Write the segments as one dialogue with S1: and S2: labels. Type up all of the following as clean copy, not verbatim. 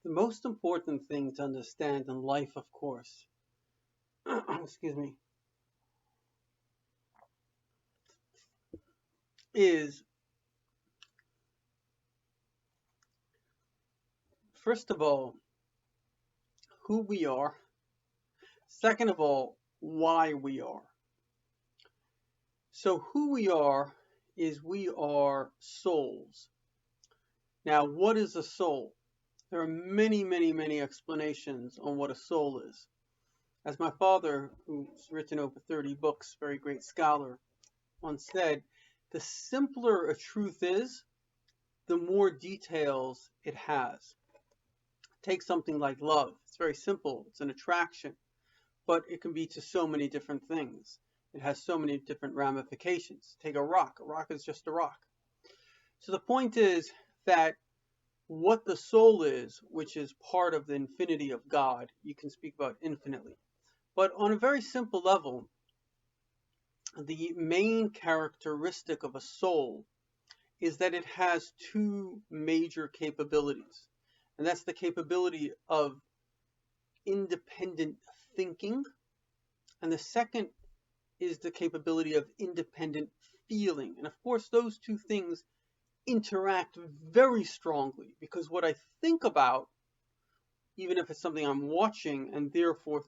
S1: The most important thing to understand in life, of course, excuse me, is first of all, who we are. Second of all, why we are. So who we are is we are souls. Now, what is a soul? There are many, many, many explanations on what a soul is. As my father, who's written over 30 books, very great scholar, once said, the simpler a truth is, the more details it has. Take something like love. It's very simple. It's an attraction, but it can be to so many different things. It has so many different ramifications. Take a rock. A rock is just a rock. So the point is that what the soul is, which is part of the infinity of God, you can speak about infinitely. But on a very simple level, the main characteristic of a soul is that it has two major capabilities. And that's the capability of independent thinking. And the second is the capability of independent feeling. And of course, those two things interact very strongly, because what I think about, even if it's something I'm watching and therefore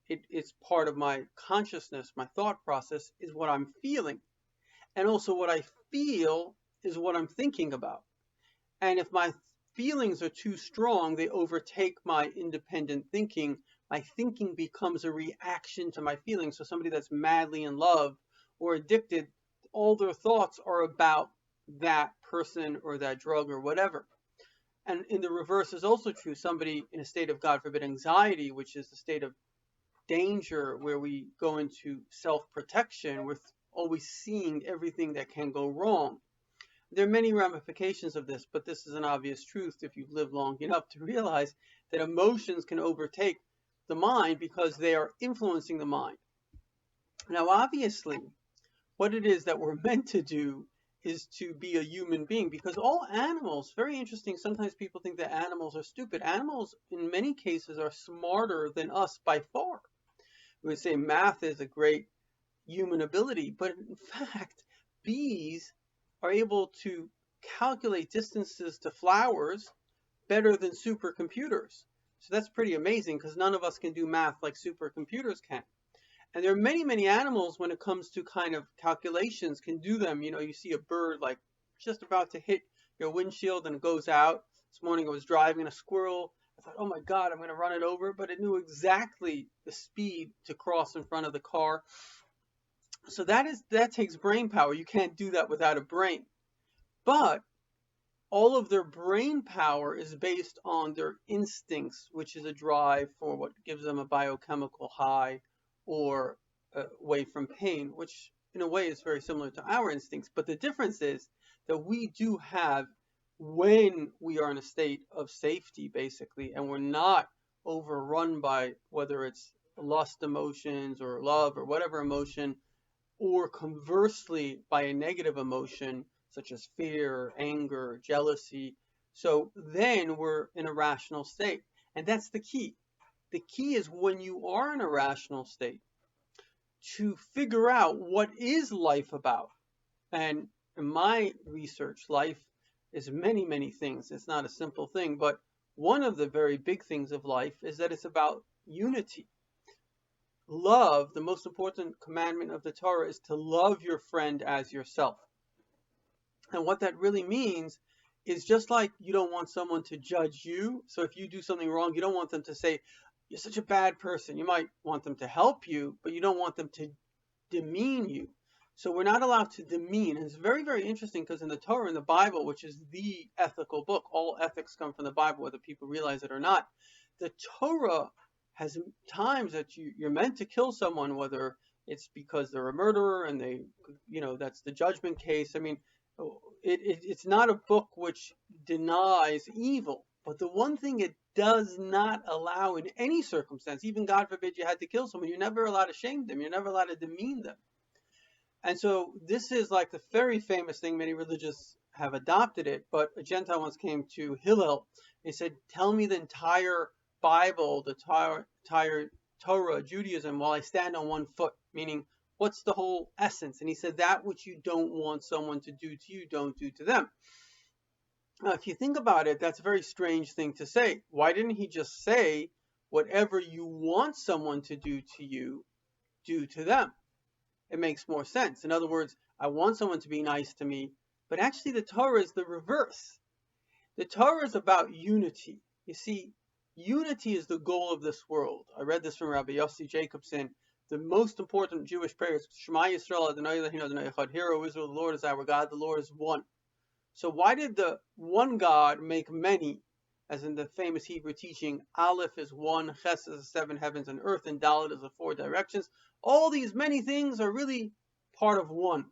S1: it's part of my consciousness, my thought process, is what I'm feeling. And also what I feel is what I'm thinking about. And if my feelings are too strong, they overtake my independent thinking. My thinking becomes a reaction to my feelings. So somebody that's madly in love or addicted, all their thoughts are about that person or that drug or whatever. And in the reverse is also true. Somebody in a state of, God forbid, anxiety, which is the state of danger where we go into self-protection with always seeing everything that can go wrong. There are many ramifications of this, but this is an obvious truth if you've lived long enough to realize that emotions can overtake the mind because they are influencing the mind. Now, obviously, what it is that we're meant to do is to be a human being, because all animals, very interesting, sometimes people think that animals are stupid. Animals, in many cases, are smarter than us by far. We would say math is a great human ability, but in fact, bees are able to calculate distances to flowers better than supercomputers. So that's pretty amazing, because none of us can do math like supercomputers can. And there are many, many animals, when it comes to kind of calculations, can do them. You know, you see a bird like just about to hit your windshield and it goes out. This morning I was driving a squirrel. I thought, oh my God, I'm going to run it over. But it knew exactly the speed to cross in front of the car. So that takes brain power. You can't do that without a brain. But all of their brain power is based on their instincts, which is a drive for what gives them a biochemical high or away from pain, which in a way is very similar to our instincts. But the difference is that we do have, when we are in a state of safety, basically, and we're not overrun by whether it's lust emotions or love or whatever emotion, or conversely by a negative emotion such as fear, anger, jealousy. So then we're in a rational state. And that's the key. The key is, when you are in a rational state, to figure out what is life about. And in my research, life is many, many things. It's not a simple thing, but one of the very big things of life is that it's about unity. Love, the most important commandment of the Torah, is to love your friend as yourself. And what that really means is, just like you don't want someone to judge you, so if you do something wrong, you don't want them to say, you're such a bad person. You might want them to help you, but you don't want them to demean you. So we're not allowed to demean. And it's very, very interesting, because in the Torah, in the Bible, which is the ethical book, all ethics come from the Bible, whether people realize it or not, the Torah has times that you're meant to kill someone, whether it's because they're a murderer and they, that's the judgment case. I mean, it's not a book which denies evil, but the one thing it does not allow in any circumstance, even God forbid you had to kill someone, you're never allowed to shame them, you're never allowed to demean them. And so this is like the very famous thing many religious have adopted it, but a Gentile once came to Hillel. He said, tell me the entire Bible, the entire Torah, Judaism, while I stand on one foot, meaning what's the whole essence? And he said, that which you don't want someone to do to you, don't do to them. Now, if you think about it, that's a very strange thing to say. Why didn't he just say, whatever you want someone to do to you, do to them? It makes more sense. In other words, I want someone to be nice to me, but actually the Torah is the reverse. The Torah is about unity. You see, unity is the goal of this world. I read this from Rabbi Yossi Jacobson. The most important Jewish prayer is Shema Yisrael Adonai Eloheinu Adonai Echad. Hear, O Israel, the Lord is our God, the Lord is one. So why did the one God make many? As in the famous Hebrew teaching, Aleph is one, Ches is the 7 heavens and earth, and Dalet is the 4 directions. All these many things are really part of one.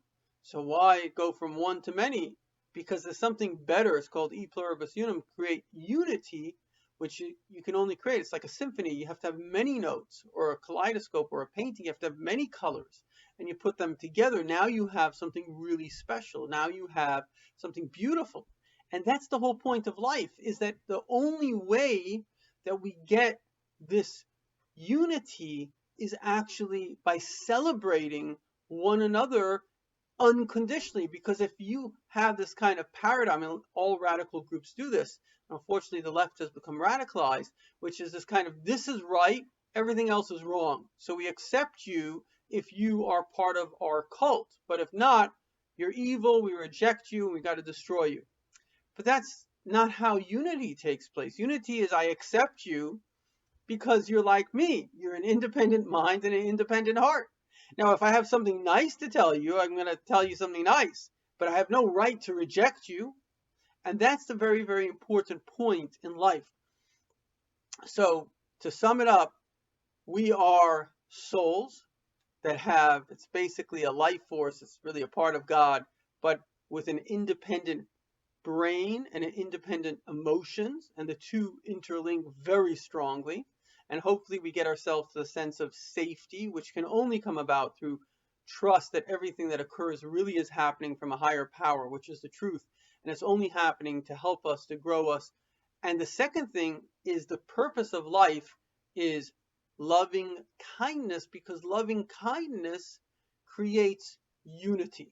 S1: So why go from one to many? Because there's something better. It's called E pluribus unum, create unity, which you can only create. It's like a symphony. You have to have many notes, or a kaleidoscope, or a painting. You have to have many colors, and you put them together. Now you have something really special. Now you have something beautiful. And that's the whole point of life, is that the only way that we get this unity is actually by celebrating one another unconditionally. Because if you have this kind of paradigm, and all radical groups do this, unfortunately the left has become radicalized, which is this kind of, this is right, everything else is wrong. So we accept you if you are part of our cult, but if not, you're evil, we reject you, and we got to destroy you. But that's not how unity takes place. Unity is I accept you because you're like me. You're an independent mind and an independent heart. Now, if I have something nice to tell you, I'm going to tell you something nice, but I have no right to reject you. And that's the very, very important point in life. So to sum it up, we are souls that have, it's basically a life force. It's really a part of God, but with an independent brain and an independent emotions, and the two interlink very strongly. And hopefully we get ourselves to a sense of safety, which can only come about through trust that everything that occurs really is happening from a higher power, which is the truth. And it's only happening to help us, to grow us. And the second thing is the purpose of life is loving kindness, because loving kindness creates unity.